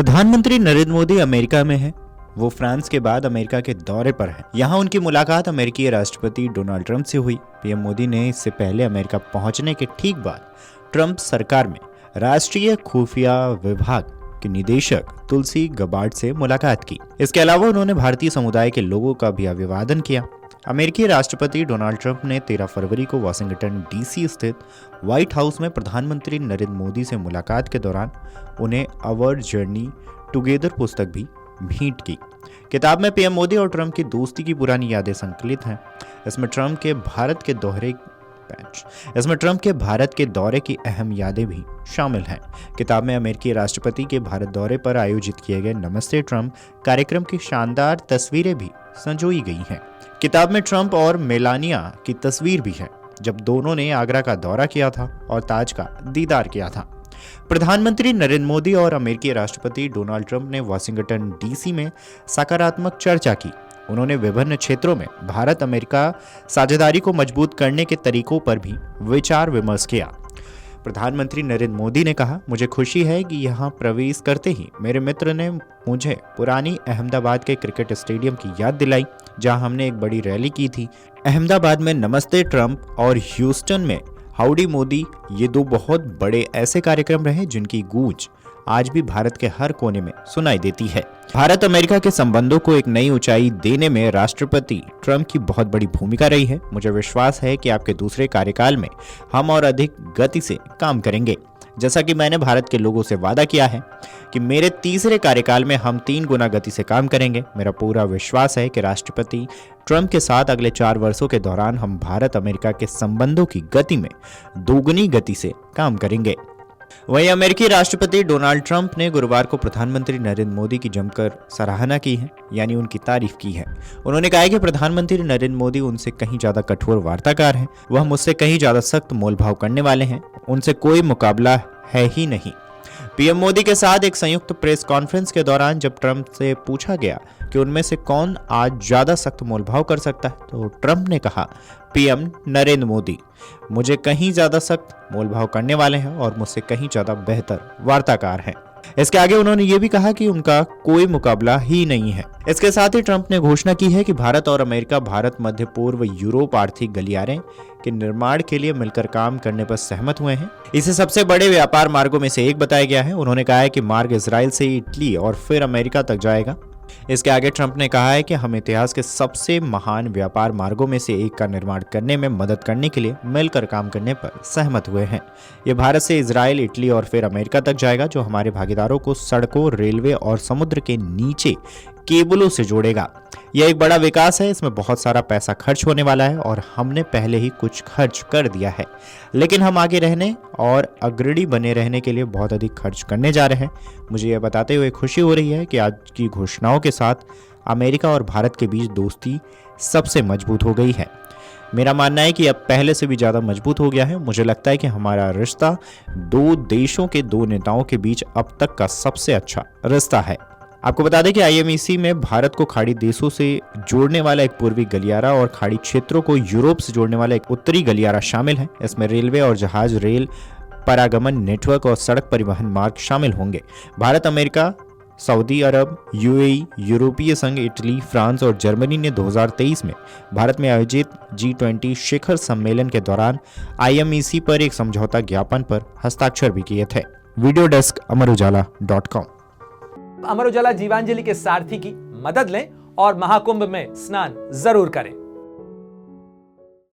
प्रधानमंत्री नरेंद्र मोदी अमेरिका में हैं। वो फ्रांस के बाद अमेरिका के दौरे पर हैं। यहाँ उनकी मुलाकात अमेरिकी राष्ट्रपति डोनाल्ड ट्रंप से हुई। पीएम मोदी ने इससे पहले अमेरिका पहुंचने के ठीक बाद ट्रंप सरकार में राष्ट्रीय खुफिया विभाग के निदेशक तुलसी गबार्ड से मुलाकात की। इसके अलावा उन्होंने भारतीय समुदाय के लोगों का भी अभिवादन किया। अमेरिकी राष्ट्रपति डोनाल्ड ट्रंप ने 13 फरवरी को वाशिंगटन डीसी स्थित व्हाइट हाउस में प्रधानमंत्री नरेंद्र मोदी से मुलाकात के दौरान उन्हें अवर जर्नी टुगेदर पुस्तक भी भेंट की। किताब में पीएम मोदी और ट्रंप की दोस्ती की पुरानी यादें संकलित हैं। इसमें ट्रंप के भारत के दौरे की अहम यादें भी शामिल हैं। किताब में अमेरिकी राष्ट्रपति के भारत दौरे पर आयोजित किए गए नमस्ते ट्रंप कार्यक्रम की शानदार तस्वीरें भी संजोई गई हैं। किताब में ट्रंप और मेलानिया की तस्वीर भी है, जब दोनों ने आगरा का दौरा किया था और ताज का दीदार किया था। प्रधानमंत्री नरेंद्र मोदी और अमेरिकी राष्ट्रपति डोनाल्ड ट्रंप ने वाशिंगटन डीसी में सकारात्मक चर्चा की। उन्होंने विभिन्न क्षेत्रों में भारत अमेरिका साझेदारी को मजबूत करने के तरीकों पर भी विचार विमर्श किया। प्रधानमंत्री नरेंद्र मोदी ने कहा, मुझे खुशी है कि यहाँ प्रवेश करते ही मेरे मित्र ने मुझे पुरानी अहमदाबाद के क्रिकेट स्टेडियम की याद दिलाई, जहाँ हमने एक बड़ी रैली की थी। अहमदाबाद में नमस्ते ट्रंप और ह्यूस्टन में हाउडी मोदी, ये दो बहुत बड़े ऐसे कार्यक्रम रहे जिनकी गूंज आज भी भारत के हर कोने में सुनाई देती है। भारत अमेरिका के संबंधों को एक नई ऊंचाई देने में राष्ट्रपति ट्रंप की बहुत बड़ी भूमिका रही है। मुझे विश्वास है कि आपके दूसरे कार्यकाल में हम और अधिक गति से काम करेंगे। जैसा कि मैंने भारत के लोगों से वादा किया है कि मेरे तीसरे कार्यकाल में हम 3 गुना गति से काम करेंगे। मेरा पूरा विश्वास है कि राष्ट्रपति ट्रंप के साथ अगले 4 वर्षों के दौरान हम भारत अमेरिका के संबंधों की गति में दोगुनी गति से काम करेंगे। वहीं अमेरिकी राष्ट्रपति डोनाल्ड ट्रंप ने गुरुवार को प्रधानमंत्री नरेंद्र मोदी की जमकर सराहना की है, यानी उनकी तारीफ की है। उन्होंने कहा है कि प्रधानमंत्री नरेंद्र मोदी उनसे कहीं ज्यादा कठोर वार्ताकार हैं। वह मुझसे कहीं ज्यादा सख्त मोलभाव करने वाले हैं। उनसे कोई मुकाबला है ही नहीं। पीएम मोदी के साथ एक संयुक्त प्रेस कॉन्फ्रेंस के दौरान जब ट्रंप से पूछा गया कि उनमें से कौन आज ज्यादा सख्त मोलभाव कर सकता है, तो ट्रंप ने कहा, पीएम नरेंद्र मोदी मुझे कहीं ज्यादा सख्त मोलभाव करने वाले हैं और मुझसे कहीं ज्यादा बेहतर वार्ताकार हैं। इसके आगे उन्होंने ये भी कहा कि उनका कोई मुकाबला ही नहीं है। इसके साथ ही ट्रंप ने घोषणा की है कि भारत और अमेरिका भारत मध्य पूर्व यूरोप आर्थिक गलियारे के निर्माण के लिए मिलकर काम करने पर सहमत हुए हैं। इसे सबसे बड़े व्यापार मार्गों में से एक बताया गया है। उन्होंने कहा है कि मार्ग इजराइल से इटली और फिर अमेरिका तक जाएगा। इसके आगे ट्रंप ने कहा है कि हम इतिहास के सबसे महान व्यापार मार्गों में से एक का निर्माण करने में मदद करने के लिए मिलकर काम करने पर सहमत हुए हैं। ये भारत से इजराइल, इटली और फिर अमेरिका तक जाएगा, जो हमारे भागीदारों को सड़कों, रेलवे और समुद्र के नीचे केबलों से जोड़ेगा। यह एक बड़ा विकास है। इसमें बहुत सारा पैसा खर्च होने वाला है और हमने पहले ही कुछ खर्च कर दिया है, लेकिन हम आगे रहने और अग्रणी बने रहने के लिए बहुत अधिक खर्च करने जा रहे हैं। मुझे यह बताते हुए खुशी हो रही है कि आज की घोषणाओं के साथ अमेरिका और भारत के बीच दोस्ती सबसे मजबूत हो गई है। मेरा मानना है कि अब पहले से भी ज़्यादा मजबूत हो गया है। मुझे लगता है कि हमारा रिश्ता 2 देशों के 2 नेताओं के बीच अब तक का सबसे अच्छा रिश्ता है। आपको बता दें कि आईएमईसी में भारत को खाड़ी देशों से जोड़ने वाला एक पूर्वी गलियारा और खाड़ी क्षेत्रों को यूरोप से जोड़ने वाला एक उत्तरी गलियारा शामिल है। इसमें रेलवे और जहाज रेल परागमन नेटवर्क और सड़क परिवहन मार्ग शामिल होंगे। भारत, अमेरिका, सऊदी अरब, यूएई, यूरोपीय संघ, इटली, फ्रांस और जर्मनी ने 2023 में भारत में आयोजित G20 शिखर सम्मेलन के दौरान आईएमईसी पर एक समझौता ज्ञापन पर हस्ताक्षर भी किए थे। Video desk अमरउजाला.com। अमर उजाला जीवांजलि के सारथी की मदद लें और महाकुंभ में स्नान जरूर करें।